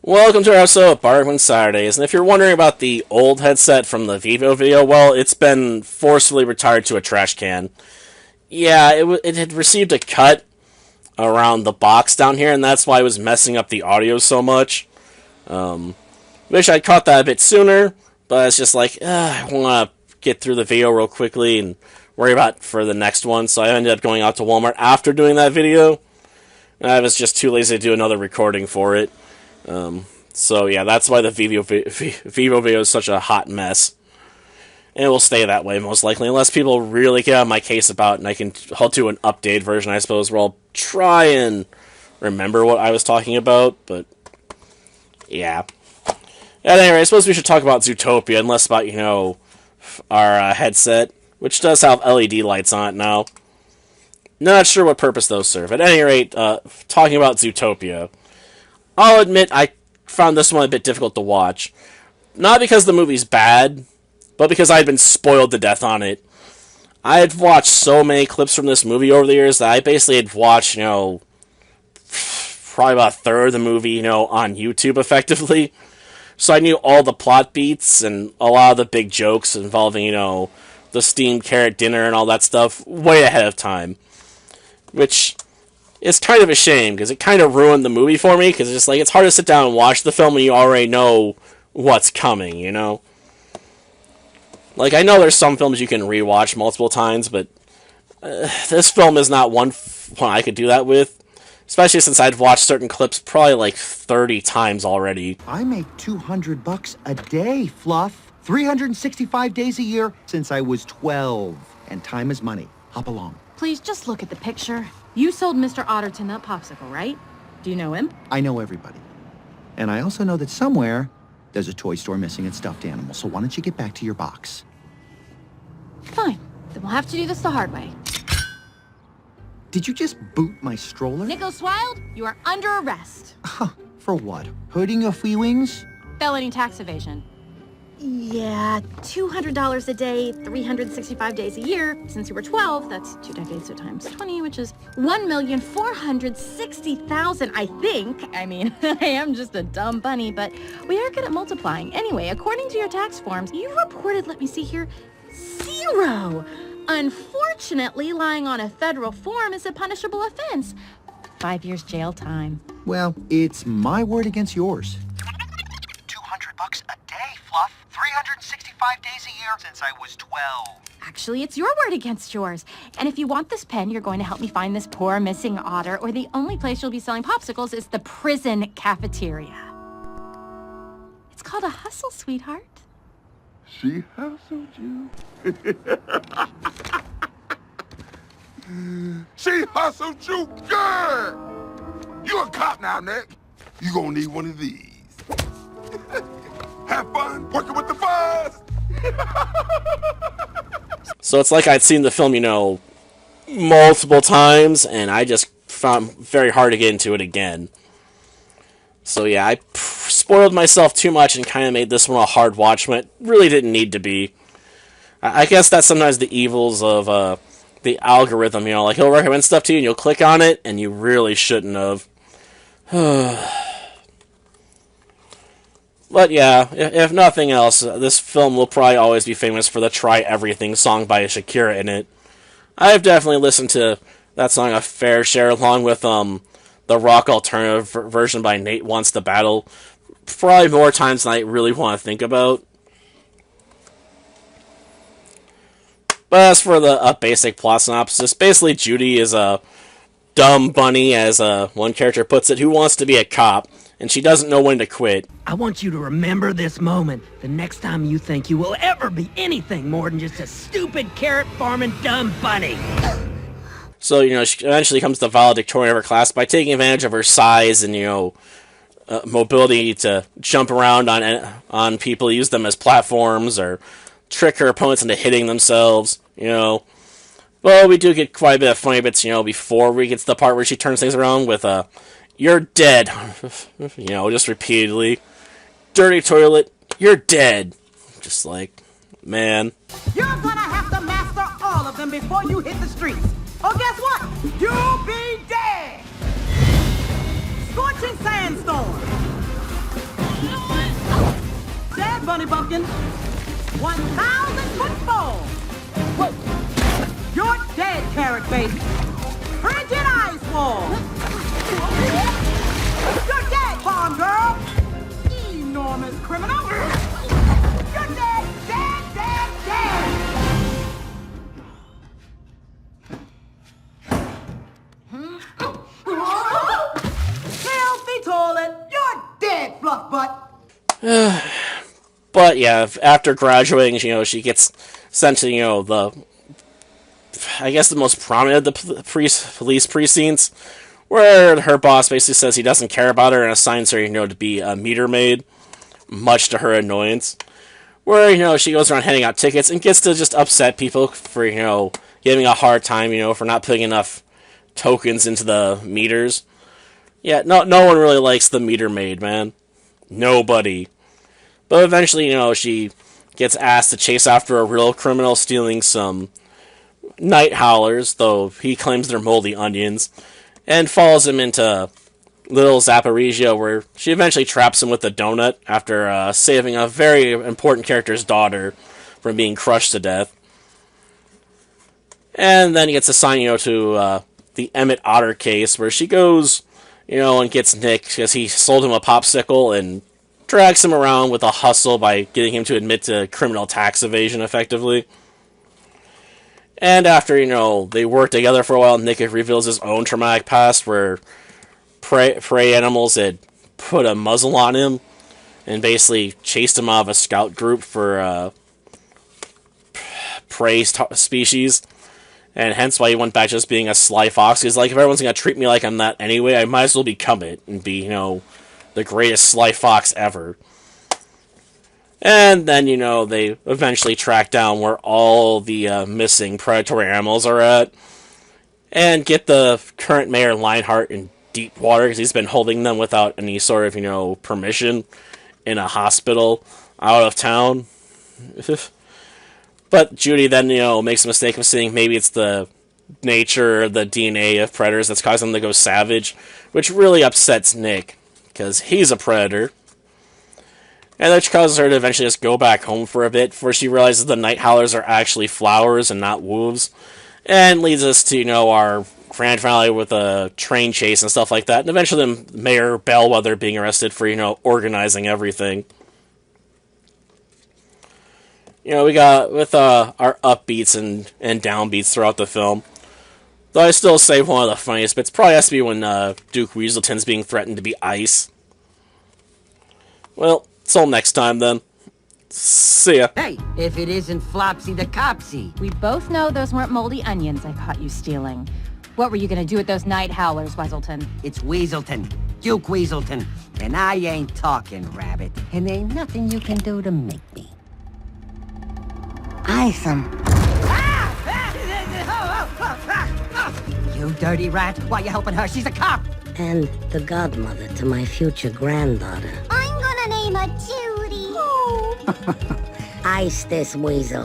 Welcome to our episode of Bargain Saturdays, and if you're wondering about the old headset from the Vivo video, well, it's been forcefully retired to a trash can. Yeah, it had received a cut around the box down here, and that's why it was messing up the audio so much. Wish I'd caught that a bit sooner, but it's just like, I want to get through the video real quickly and worry about for the next one, so I ended up going out to Walmart after doing that video. I was just too lazy to do another recording for it. So yeah, that's why the Vivo video is such a hot mess. And it will stay that way, most likely, unless people really get on my case about it, and I'll do an updated version, I suppose, where I'll try and remember what I was talking about, but yeah. At any rate, I suppose we should talk about Zootopia, and less about, our headset, which does have LED lights on it now. Not sure what purpose those serve. At any rate, talking about Zootopia, I'll admit I found this one a bit difficult to watch. Not because the movie's bad, but because I'd been spoiled to death on it. I had watched so many clips from this movie over the years that I basically had watched, probably about a third of the movie, on YouTube effectively. So I knew all the plot beats and a lot of the big jokes involving, the steamed carrot dinner and all that stuff way ahead of time. Which is kind of a shame, because it kind of ruined the movie for me, because it's just like, it's hard to sit down and watch the film when you already know what's coming, Like, I know there's some films you can rewatch multiple times, but this film is not one I could do that with, especially since I'd watched certain clips probably like 30 times already. I make $200 a day, Fluff. 365 days a year since I was 12. And time is money. Hop along. Please just look at the picture. You sold Mr. Otterton that popsicle, right? Do you know him? I know everybody. And I also know that somewhere there's a toy store missing its stuffed animal. So why don't you get back to your box? Fine. Then we'll have to do this the hard way. Did you just boot my stroller? Nicholas Wilde, you are under arrest. For what? Hurting your feelings? Felony tax evasion. Yeah, $200 a day, 365 days a year. Since you were 12, that's 2 decades, so times 20, which is 1,460,000, I think. I mean, I am just a dumb bunny, but we are good at multiplying. Anyway, according to your tax forms, you reported, let me see here, 0. Unfortunately, lying on a federal form is a punishable offense. 5 years jail time. Well, it's my word against yours. $200 a day, Fluff. 365 days a year since I was 12. Actually, it's your word against yours. And if you want this pen, you're going to help me find this poor missing otter, or the only place you'll be selling popsicles is the prison cafeteria. It's called a hustle, sweetheart. She hustled you. She hustled you good. You a cop now, Nick. You gonna need one of these. Have fun working with the fuzz. So it's like I'd seen the film, multiple times, and I just found it very hard to get into it again. So yeah, I spoiled myself too much and kind of made this one a hard watch when it really didn't need to be. I guess that's sometimes the evils of the algorithm, like he'll recommend stuff to you and you'll click on it and you really shouldn't have. But yeah, if nothing else, this film will probably always be famous for the Try Everything song by Shakira in it. I've definitely listened to that song a fair share, along with the rock alternative version by Nate Wants to Battle, probably more times than I really want to think about. But as for the basic plot synopsis, basically Judy is a dumb bunny, as one character puts it, who wants to be a cop, and she doesn't know when to quit. I want you to remember this moment the next time you think you will ever be anything more than just a stupid carrot-farming dumb bunny. So, she eventually becomes the valedictorian of her class by taking advantage of her size and, mobility to jump around on people, use them as platforms, or trick her opponents into hitting themselves, Well, we do get quite a bit of funny bits, before we get to the part where she turns things around with, "You're dead," just repeatedly. "Dirty toilet, you're dead." Just like, man. You're gonna have to master all of them before you hit the streets. Or guess what? You'll be dead! Scorching sandstorm. Tony Bumpkin. 1,000 foot fall. Whoa. You're dead, Carrot Baby. Frigid ice wall. You're dead, Farm Girl. Enormous criminal. You're dead, dead, dead, dead. Filthy toilet. You're dead, Fluff Butt. But yeah, after graduating, she gets sent to, I guess the most prominent of the police precincts, where her boss basically says he doesn't care about her and assigns her, to be a meter maid, much to her annoyance. Where, she goes around handing out tickets and gets to just upset people for, giving a hard time, for not putting enough tokens into the meters. Yeah, no one really likes the meter maid, man. Nobody. But eventually, she gets asked to chase after a real criminal stealing some night howlers, though he claims they're moldy onions, and follows him into Little Zaporizhia, where she eventually traps him with a donut after saving a very important character's daughter from being crushed to death. And then he gets assigned, to the Emmett Otter case, where she goes, and gets Nick because he sold him a popsicle and drags him around with a hustle by getting him to admit to criminal tax evasion effectively. And after, they work together for a while, Nick reveals his own traumatic past where prey animals had put a muzzle on him and basically chased him out of a scout group for prey species. And hence why he went back just being a sly fox. He's like, if everyone's going to treat me like I'm that anyway, I might as well become it and be, the greatest sly fox ever. And then, they eventually track down where all the missing predatory animals are at and get the current mayor Lionheart in deep water because he's been holding them without any sort of, permission in a hospital out of town. But Judy then, makes a mistake of saying maybe it's the nature or the DNA of predators that's causing them to go savage, which really upsets Nick because he's a predator. And which causes her to eventually just go back home for a bit before she realizes the night howlers are actually flowers and not wolves. And leads us to, our grand finale with a train chase and stuff like that. And eventually Mayor Bellwether being arrested for, organizing everything. We got with our upbeats and downbeats throughout the film. Though I still say one of the funniest bits probably has to be when Duke Weaselton's being threatened to be ice. Well, till next time then. See ya. Hey, if it isn't Flopsy the Copsy. We both know those weren't moldy onions I caught you stealing. What were you gonna do with those night howlers, Weaselton? It's Weaselton. Duke Weaselton. And I ain't talking, Rabbit. And ain't nothing you can do to make me. Awesome. You dirty rat. Why you helping her? She's a cop. And the godmother to my future granddaughter. I'm gonna name her Judy. Ice this weasel.